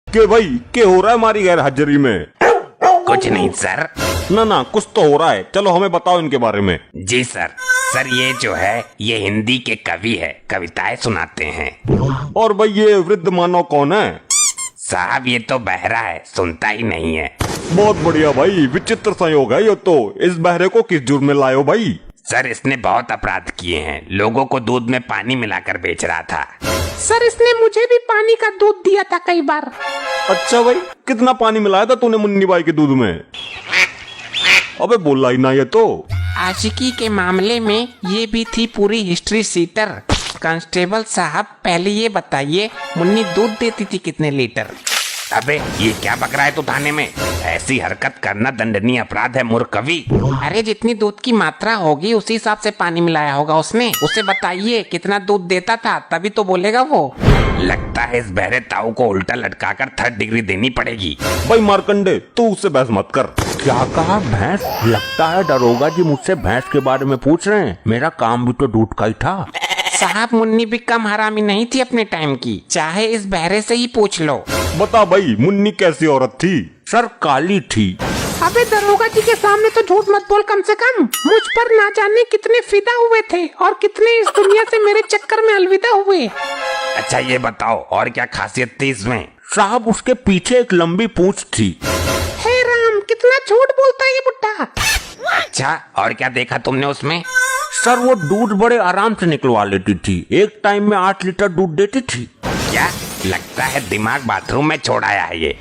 के भाई क्या हो रहा है हमारी गैर हाजिरी में? कुछ नहीं सर। ना कुछ तो हो रहा है, चलो हमें बताओ इनके बारे में। जी सर। सर ये जो है ये हिंदी के कवि है, कविताएं सुनाते हैं। और भाई ये वृद्ध मानव कौन है? साहब ये तो बहरा है, सुनता ही नहीं है। बहुत बढ़िया भाई, विचित्र संयोग है ये तो। इस बहरे को किस जुर्म में लाए हो भाई? सर इसने बहुत अपराध किए हैं, लोगों को दूध में पानी मिलाकर बेच रहा था। सर इसने मुझे भी पानी का दूध दिया था कई बार। अच्छा भाई, कितना पानी मिलाया था तूने मुन्नी बाई के दूध में? अबे बोला ही ना ये तो। आशिकी के मामले में ये भी थी पूरी हिस्ट्री सीटर। कांस्टेबल साहब पहले ये बताइए मुन्नी दूध देती थी कितने लीटर? अबे ये क्या बक रहा है तू थाने में? ऐसी हरकत करना दंडनीय अपराध है मूर्ख कवि। अरे जितनी दूध की मात्रा होगी उसी हिसाब से पानी मिलाया होगा उसने। उसे बताइए कितना दूध देता था, तभी तो बोलेगा वो। लगता है इस बहरे ताऊ को उल्टा लटकाकर 3rd डिग्री देनी पड़ेगी। भाई मार्कंडे तू उससे बहस मत कर। क्या कहा भैंस? लगता है दरोगा जी मुझसे भैंस के बारे में पूछ रहे हैं। मेरा काम भी तो दूध का ही था। साहब मुन्नी भी कम हरामी नहीं थी अपने टाइम की, चाहे इस बहरे से ही पूछ लो। बता भाई मुन्नी कैसी औरत थी? सर काली थी। अबे दरोगा जी के सामने तो झूठ मत बोल कम से कम। मुझ पर ना जाने कितने फिदा हुए थे और कितने इस दुनिया से मेरे चक्कर में अलविदा हुए। अच्छा ये बताओ और क्या खासियत थी इसमें? साहब उसके पीछे एक लंबी पूंछ थी। हे राम, कितना झूठ बोलता है ये बुड्ढा। अच्छा और क्या देखा तुमने उसमें? सर वो दूध बड़े आराम से निकलवा लेती थी, एक टाइम में 8 लीटर दूध देती थी। क्या लगता है दिमाग बाथरूम में छोड़ आया है ये?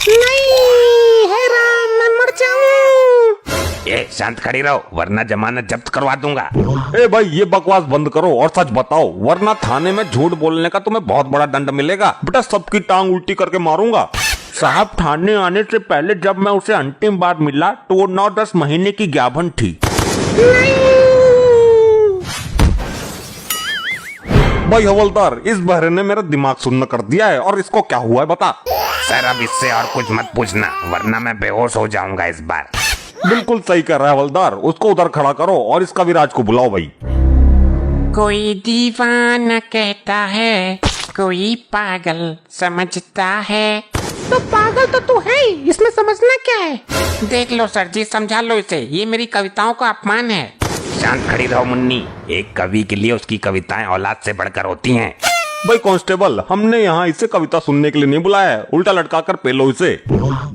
नहीं, हे राम मैं मर जाऊं। ये शांत खड़ी रहो वरना जमानत जब्त करवा दूंगा। ए भाई ये बकवास बंद करो और सच बताओ, वरना थाने में झूठ बोलने का तुम्हें बहुत बड़ा दंड मिलेगा। बेटा सबकी टांग उल्टी करके मारूंगा। साहब थाने आने से पहले जब मैं उसे अंतिम बार मिला तो वो 9-10 महीने की ज्ञापन थी। भाई हवलदार, इस बहरे ने मेरा दिमाग सुन्न कर दिया है। और इसको क्या हुआ है बता। सर अब इससे और कुछ मत पूछना वरना मैं बेहोश हो जाऊंगा इस बार। बिल्कुल सही कर रहा है हवलदार, उसको उधर खड़ा करो और इसका विराज को बुलाओ भाई। कोई दीवाना कहता है, कोई पागल समझता है। तो पागल तो तू है ही, इसमें समझना क्या है? देख लो सर जी, समझा लो इसे, ये मेरी कविताओं का अपमान है। शांत खड़ी रहो मुन्नी, एक कवि के लिए उसकी कविताएं औलाद से बढ़कर होती हैं। भाई कांस्टेबल, हमने यहाँ इसे कविता सुनने के लिए नहीं बुलाया है, उल्टा लटका कर पेलो इसे।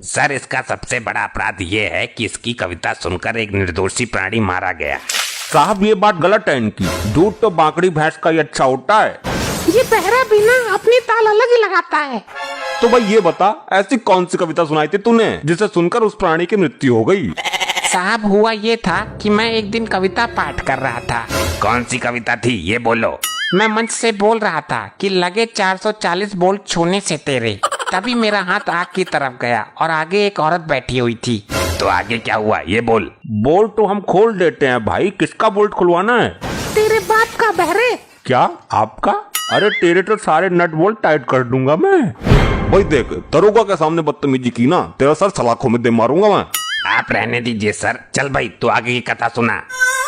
सर इसका सबसे बड़ा अपराध ये है कि इसकी कविता सुनकर एक निर्दोषी प्राणी मारा गया। साहब ये बात गलत है इनकी, दूध तो बांकड़ी भैंस का ही अच्छा होता है। ये बहरा भी ना अपनी ताल अलग ही लगाता है। तो भाई ये बता, ऐसी कौन सी कविता सुनाई थी तूने जिसे सुनकर उस प्राणी की मृत्यु हो गई? साहब हुआ ये था कि मैं एक दिन कविता पाठ कर रहा था। कौन सी कविता थी ये बोलो? मैं मंच से बोल रहा था कि लगे 440 बोल्ट छूने से तेरे। तभी मेरा हाथ आग की तरफ गया और आगे एक औरत बैठी हुई थी। तो आगे क्या हुआ ये बोल। बोल्ट तो हम खोल देते हैं भाई, किसका बोल्ट खुलवाना है? तेरे बाप का बहरे। क्या आपका? अरे तेरे तो सारे नट बोल्ट टाइट कर दूंगा मैं। भाई देख, दरोगा के सामने बदतमीजी की ना, तेरा सर सलाखों में दे मारूंगा मैं। आप रहने दीजिए सर। चल भाई तू आगे की कथा सुना।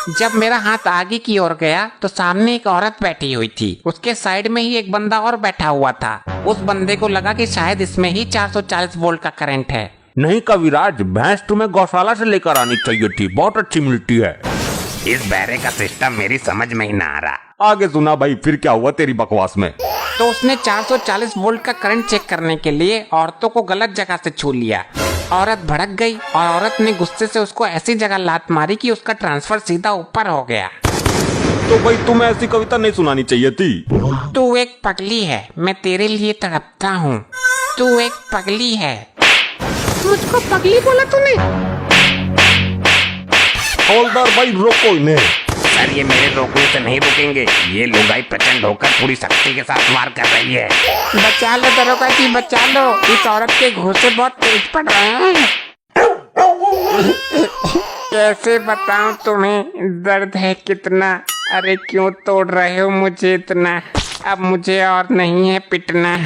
जब मेरा हाथ आगे की ओर गया तो सामने एक औरत बैठी हुई थी, उसके साइड में ही एक बंदा और बैठा हुआ था। उस बंदे को लगा कि शायद इसमें ही 440 वोल्ट का करंट है। नहीं कविराज, भैंस तुम्हें गौशाला से लेकर आनी चाहिए थी, बहुत अच्छी मिलती है। इस बहरे का सिस्टम मेरी समझ में ही ना आ रहा। आगे सुना भाई, फिर क्या हुआ तेरी बकवास में? तो उसने 440 वोल्ट का करंट चेक करने के लिए औरतों को गलत जगह से छू लिया। औरत भड़क गई और औरत ने गुस्से से उसको ऐसी जगह लात मारी कि उसका ट्रांसफर सीधा ऊपर हो गया। तो भाई तुम्हें ऐसी कविता नहीं सुनानी चाहिए थी। तू एक पगली है, मैं तेरे लिए तड़पता हूँ। तू एक पगली है। मुझको पगली बोला तूने? हवलदार भाई रोको इन्हें। सर ये मेरे रोकने से नहीं रुकेंगे, ये लुगाई प्रचंड होकर पूरी शक्ति के साथ वार कर रही है। बचा लो दरोगा जी, बचा लो, इस औरत के घूंसे बहुत तेज पड़ रहे हैं। कैसे बताऊं तुम्हें दर्द है कितना? अरे क्यों तोड़ रहे हो मुझे इतना? अब मुझे और नहीं है पिटना।